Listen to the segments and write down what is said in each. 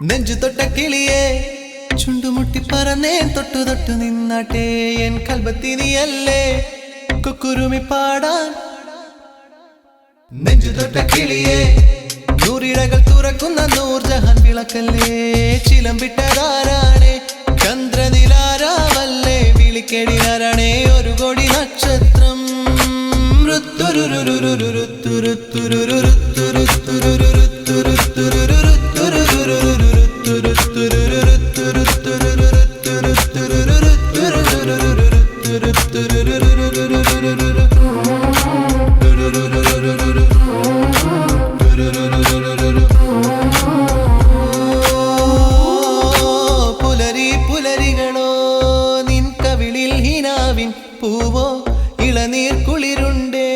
നെഞ്ചു തൊട്ട കിളിയേ ചുണ്ടുമുട്ടി പറന്നേൻ തൊട്ടു തൊട്ടു നിന്നാട്ടെ എൻ കൽബത്തിനിയല്ലേ കുക്കുരുമി പാടാൻ. നെഞ്ചു തൊട്ട കിളിയേ നൂറിടകൾ തുറക്കുന്ന നൂർജഹാൻ വിളക്കല്ലേ ചിലമ്പിട്ടതാരാണേ ചന്ദ്രനിലാരാവല്ലേ വിളിക്കേടിനാരാണേ ഒരു കോടി നക്ഷത്രം. പൂവോ ഇളനീർ കുളിരുണ്ടേ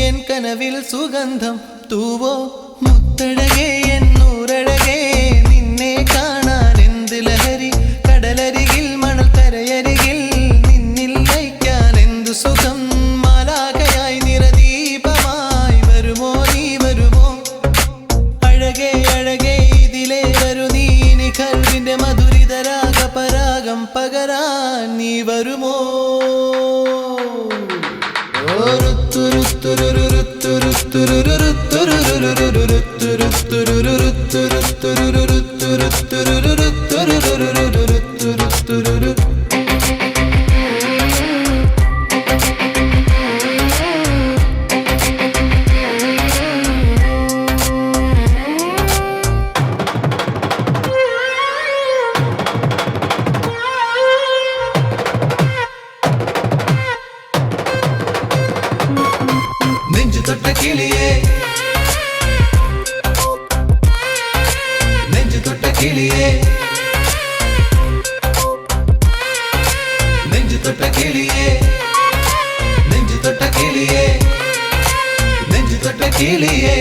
എൻ കനവിൽ സുഗന്ധം തൂവോ മുത്തഴകേ എന്നൂരഴകേ നിന്നെ കാണാൻ എന്ത് ലഹരി കടലരികിൽ മണൽ കരയരികിൽ നിന്നിൽ ലയിക്കാൻ എന്തു സുഖം മാലാഖയായി നിറദീപമായി വരുമോ നീ വരുമോ അഴകേ അഴകേ ഇതിലേ വരൂ നീ കൽവിന്റെ മധുരിതരാഗ പരാഗം പകരാൻ നീ വരുമോ. നെഞ്ചു തൊട്ട കിളിയേ നെഞ്ചു തൊട്ട കിളിയേ നെഞ്ചു തൊട്ട കിളിയേ നെഞ്ചു തൊട്ട കിളിയേ നെഞ്ചു തൊട്ട കിളിയേ